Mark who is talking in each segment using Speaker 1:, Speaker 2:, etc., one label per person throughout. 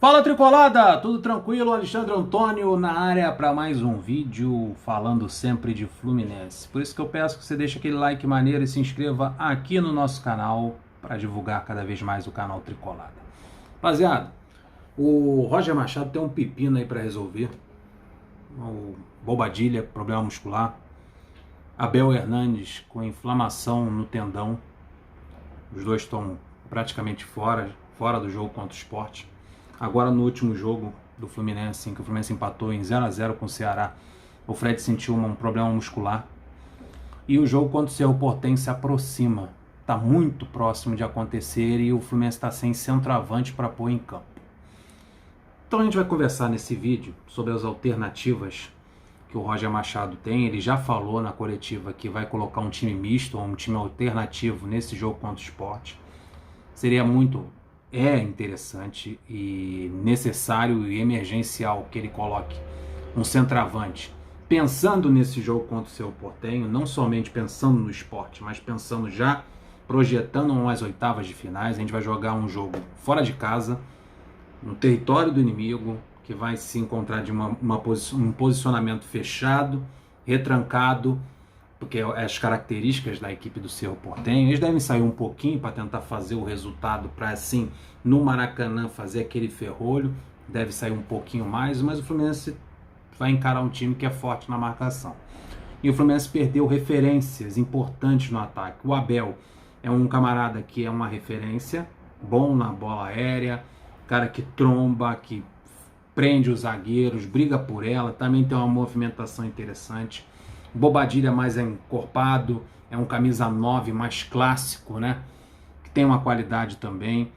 Speaker 1: Fala Tricolada, tudo tranquilo? Alexandre Antônio na área para mais um vídeo falando sempre de Fluminense. Por isso que eu peço que você deixe aquele like maneiro e se inscreva aqui no nosso canal para divulgar cada vez mais o canal Tricolada. Rapaziada, o Roger Machado tem um pepino aí para resolver. O Bobadilha, problema muscular. Abel Hernandes com inflamação no tendão. Os dois estão praticamente fora do jogo contra o Sport. Agora no último jogo do Fluminense, em que o Fluminense empatou em 0-0 com o Ceará, o Fred sentiu um problema muscular. E o jogo contra o Cerro Porteño se aproxima. Está muito próximo de acontecer e o Fluminense está sem centroavante para pôr em campo. Então a gente vai conversar nesse vídeo sobre as alternativas que o Roger Machado tem. Ele já falou na coletiva que vai colocar um time misto ou um time alternativo nesse jogo contra o Sport. Seria interessante e necessário e emergencial que ele coloque um centroavante, pensando nesse jogo contra o Cerro Porteño, não somente pensando no Sport, mas pensando já, projetando umas oitavas de finais. A gente vai jogar um jogo fora de casa, no território do inimigo, que vai se encontrar de um posicionamento fechado, retrancado, porque as características da equipe do Cerro Porteño, eles devem sair um pouquinho para tentar fazer o resultado, para assim, no Maracanã, fazer aquele ferrolho, deve sair um pouquinho mais, mas o Fluminense vai encarar um time que é forte na marcação. E o Fluminense perdeu referências importantes no ataque. O Abel é um camarada que é uma referência, bom na bola aérea, cara que tromba, que prende os zagueiros, briga por ela, também tem uma movimentação interessante. Bobadilha mais encorpado, é um camisa 9 mais clássico, né? Que tem uma qualidade também.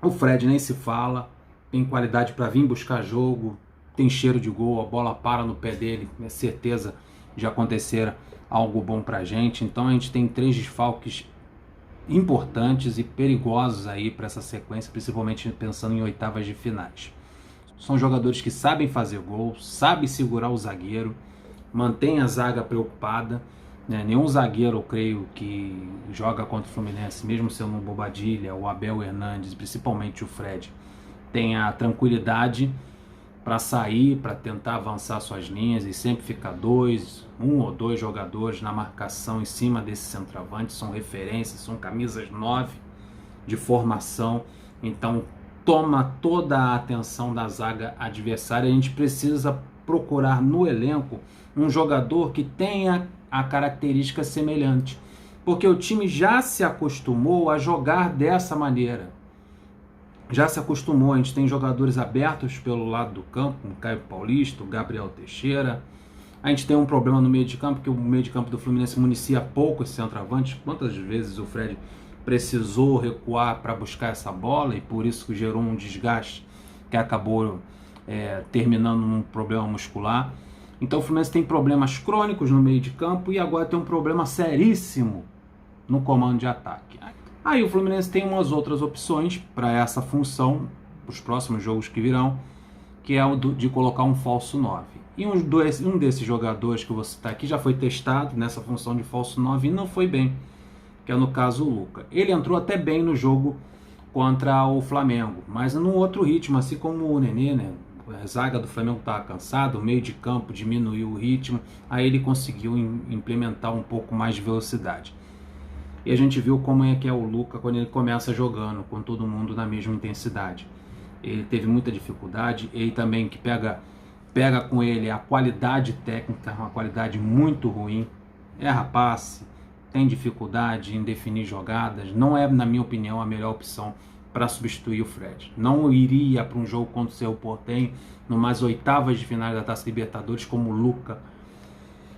Speaker 1: O Fred nem se fala, tem qualidade para vir buscar jogo, tem cheiro de gol, a bola para no pé dele, é certeza de acontecer algo bom pra gente. Então a gente tem 3 desfalques importantes e perigosos aí para essa sequência, principalmente pensando em oitavas de finais. São jogadores que sabem fazer gol, sabem segurar o zagueiro, mantém a zaga preocupada, né? Nenhum zagueiro, eu creio, que joga contra o Fluminense, mesmo sendo um Bobadilha, o Abel Hernandes, principalmente o Fred, tem a tranquilidade para sair, para tentar avançar suas linhas e sempre ficar um ou dois jogadores na marcação em cima desse centroavante. São referências, são camisas 9 de formação, então toma toda a atenção da zaga adversária. A gente precisa procurar no elenco um jogador que tenha a característica semelhante, porque o time já se acostumou a jogar dessa maneira, já se acostumou. A gente tem jogadores abertos pelo lado do campo, o Caio Paulista, o Gabriel Teixeira. A gente tem um problema no meio de campo, que o meio de campo do Fluminense municia pouco esse centroavante. Quantas vezes o Fred precisou recuar para buscar essa bola e por isso que gerou um desgaste que acabou terminando num problema muscular. Então o Fluminense tem problemas crônicos no meio de campo e agora tem um problema seríssimo no comando de ataque. Aí o Fluminense tem umas outras opções para essa função, os próximos jogos que virão, que é o de colocar um falso 9. E um desses jogadores que eu vou citar aqui já foi testado nessa função de falso 9 e não foi bem, que é no caso o Luca. Ele entrou até bem no jogo contra o Flamengo, mas num outro ritmo, assim como o Nenê, né? A zaga do Flamengo estava cansada, o meio de campo diminuiu o ritmo, aí ele conseguiu implementar um pouco mais de velocidade. E a gente viu como é que é o Luca quando ele começa jogando, com todo mundo na mesma intensidade. Ele teve muita dificuldade, ele também que pega com ele a qualidade técnica, uma qualidade muito ruim, erra passe, tem dificuldade em definir jogadas, não é, na minha opinião, a melhor opção para substituir o Fred. Não iria para um jogo contra o Cerro Porteño, numas oitavas de finais da Taça Libertadores, como o Luca,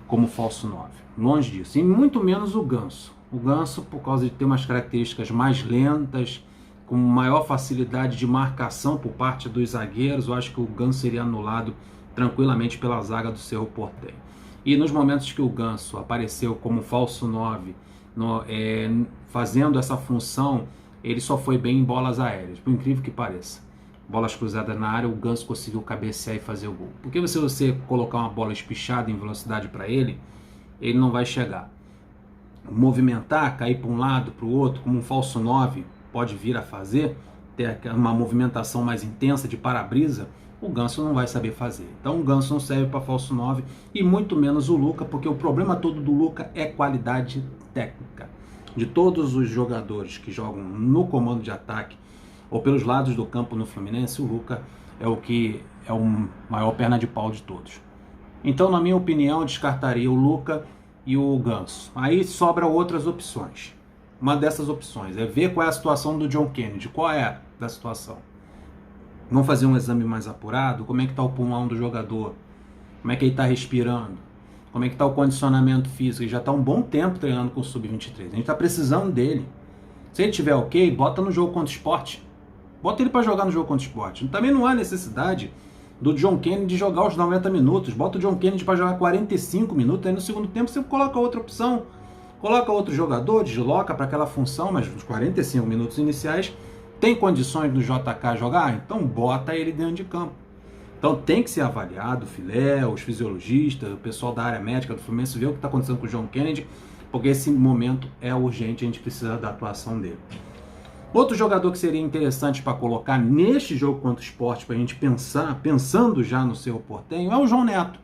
Speaker 1: como falso 9. Longe disso. E muito menos o Ganso. O Ganso, por causa de ter umas características mais lentas, com maior facilidade de marcação por parte dos zagueiros, eu acho que o Ganso seria anulado tranquilamente pela zaga do Cerro Porteño. E nos momentos que o Ganso apareceu como falso 9, fazendo essa função, ele só foi bem em bolas aéreas, por incrível que pareça. Bolas cruzadas na área, o Ganso conseguiu cabecear e fazer o gol. Porque se você colocar uma bola espichada em velocidade para ele, ele não vai chegar. Movimentar, cair para um lado, para o outro, como um falso 9 pode vir a fazer, ter uma movimentação mais intensa de para-brisa, o Ganso não vai saber fazer. Então o Ganso não serve para falso 9 e muito menos o Luca, porque o problema todo do Luca é qualidade técnica. De todos os jogadores que jogam no comando de ataque ou pelos lados do campo no Fluminense, o Luca é o que é o maior perna de pau de todos. Então, na minha opinião, eu descartaria o Luca e o Ganso. Aí sobram outras opções. Uma dessas opções é ver qual é a situação do John Kennedy. Qual é a situação? Vamos fazer um exame mais apurado? Como é que está o pulmão do jogador? Como é que ele está respirando? Como é que está o condicionamento físico? Ele já está um bom tempo treinando com o Sub-23. A gente está precisando dele. Se ele estiver ok, bota no jogo contra o Sport. Bota ele para jogar no jogo contra o Sport. Também não há necessidade do John Kennedy jogar os 90 minutos. Bota o John Kennedy para jogar 45 minutos. Aí no segundo tempo você coloca outra opção. Coloca outro jogador, desloca para aquela função, mas nos 45 minutos iniciais tem condições do JK jogar? Então bota ele dentro de campo. Então tem que ser avaliado o filé, os fisiologistas, o pessoal da área médica do Fluminense, ver o que está acontecendo com o John Kennedy, porque esse momento é urgente, a gente precisa da atuação dele. Outro jogador que seria interessante para colocar neste jogo contra o Sport, para a gente pensar, pensando já no Cerro Porteño, é o João Neto.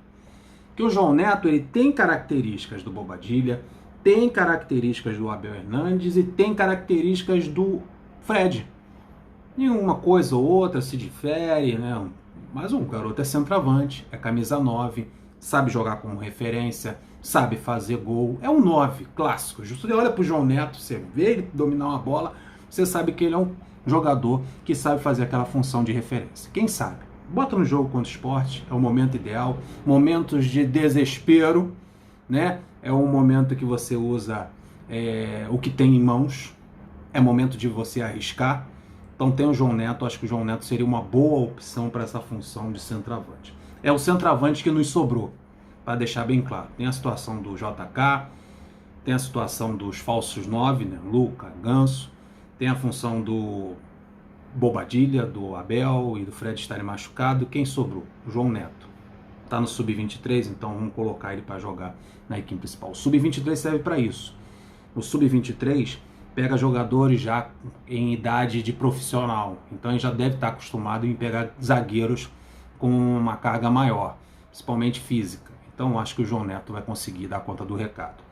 Speaker 1: Porque o João Neto ele tem características do Bobadilla, tem características do Abel Hernandes e tem características do Fred. E uma coisa ou outra se difere, né? Mas o garoto é centroavante, é camisa 9, sabe jogar como referência, sabe fazer gol, é um 9 clássico. Você olha para o João Neto, você vê ele dominar uma bola, você sabe que ele é um jogador que sabe fazer aquela função de referência. Quem sabe? Bota no jogo contra o Sport, é o momento ideal, momentos de desespero, né? É um momento que você usa o que tem em mãos, é momento de você arriscar. Então tem o João Neto, acho que o João Neto seria uma boa opção para essa função de centroavante. É o centroavante que nos sobrou, para deixar bem claro. Tem a situação do JK, tem a situação dos falsos 9, né? Luca, Ganso, tem a função do Bobadilla, do Abel e do Fred estarem machucados. Quem sobrou? O João Neto. Está no Sub-23, então vamos colocar ele para jogar na equipe principal. O Sub-23 serve para isso. O Sub-23 pega jogadores já em idade de profissional, então ele já deve estar acostumado em pegar zagueiros com uma carga maior, principalmente física. Então acho que o João Neto vai conseguir dar conta do recado.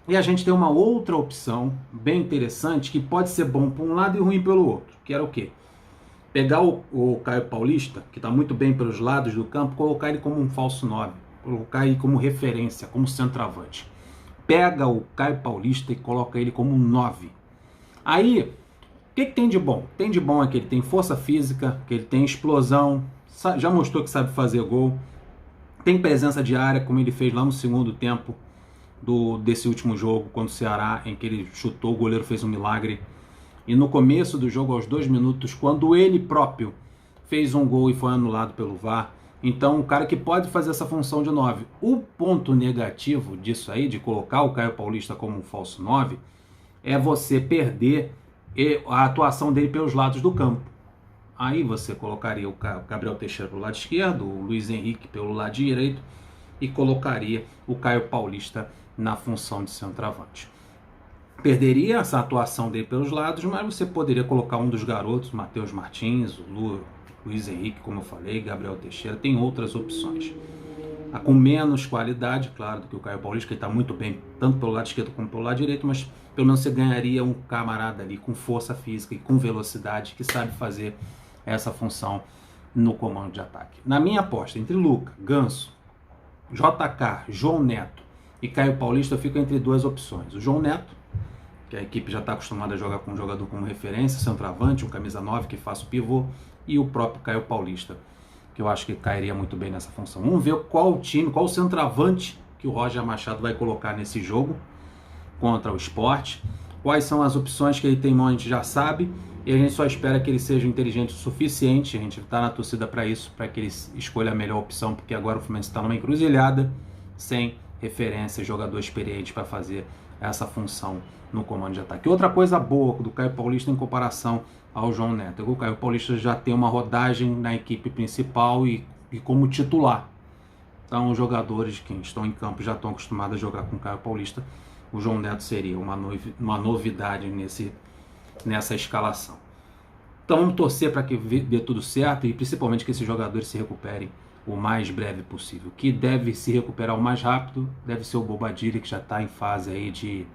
Speaker 1: E a gente tem uma outra opção bem interessante que pode ser bom por um lado e ruim pelo outro, que era o quê? Pegar o Caio Paulista, que está muito bem pelos lados do campo, colocar ele como um falso 9, colocar ele como referência, como centroavante. Pega o Caio Paulista e coloca ele como um 9. Aí, o que tem de bom? Tem de bom é que ele tem força física, que ele tem explosão, já mostrou que sabe fazer gol, tem presença de área, como ele fez lá no segundo tempo desse último jogo contra o Ceará, em que ele chutou, o goleiro fez um milagre. E no começo do jogo, aos 2 minutos, quando ele próprio fez um gol e foi anulado pelo VAR. Então, um cara que pode fazer essa função de 9. O ponto negativo disso aí, de colocar o Caio Paulista como um falso 9, é você perder a atuação dele pelos lados do campo. Aí você colocaria o Gabriel Teixeira pelo lado esquerdo, o Luiz Henrique pelo lado direito e colocaria o Caio Paulista na função de centroavante. Perderia essa atuação dele pelos lados, mas você poderia colocar um dos garotos, Matheus Martins, o Luiz Henrique, como eu falei, Gabriel Teixeira, tem outras opções. Com menos qualidade, claro, do que o Caio Paulista, que está muito bem, tanto pelo lado esquerdo como pelo lado direito, mas pelo menos você ganharia um camarada ali com força física e com velocidade, que sabe fazer essa função no comando de ataque. Na minha aposta, entre Luca, Ganso, JK, João Neto e Caio Paulista, eu fico entre duas opções. O João Neto, que a equipe já está acostumada a jogar com um jogador como referência, centroavante, um camisa 9 que faça o pivô, e o próprio Caio Paulista, que eu acho que cairia muito bem nessa função. Vamos ver qual time, qual centroavante que o Roger Machado vai colocar nesse jogo contra o Sport, quais são as opções que ele tem em mão, a gente já sabe, e a gente só espera que ele seja inteligente o suficiente, a gente está na torcida para isso, para que ele escolha a melhor opção, porque agora o Fluminense está numa encruzilhada, sem referência, jogador experiente para fazer essa função no comando de ataque. Outra coisa boa do Caio Paulista em comparação ao João Neto, o Caio Paulista já tem uma rodagem na equipe principal e como titular. Então os jogadores que estão em campo já estão acostumados a jogar com o Caio Paulista. O João Neto seria uma novidade nessa escalação. Então vamos torcer para que dê tudo certo e principalmente que esses jogadores se recuperem o mais breve possível. Que deve se recuperar o mais rápido deve ser o Bobadilla, que já está em fase aí de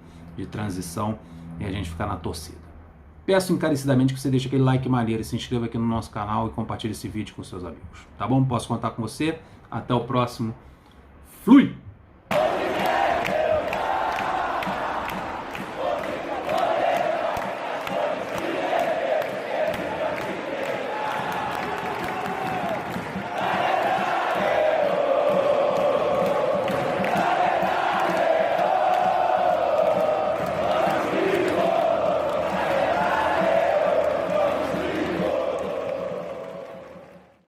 Speaker 1: transição, e a gente ficar na torcida. Peço encarecidamente que você deixe aquele like maneiro, se inscreva aqui no nosso canal e compartilhe esse vídeo com seus amigos. Tá bom? Posso contar com você? Até o próximo. Flui!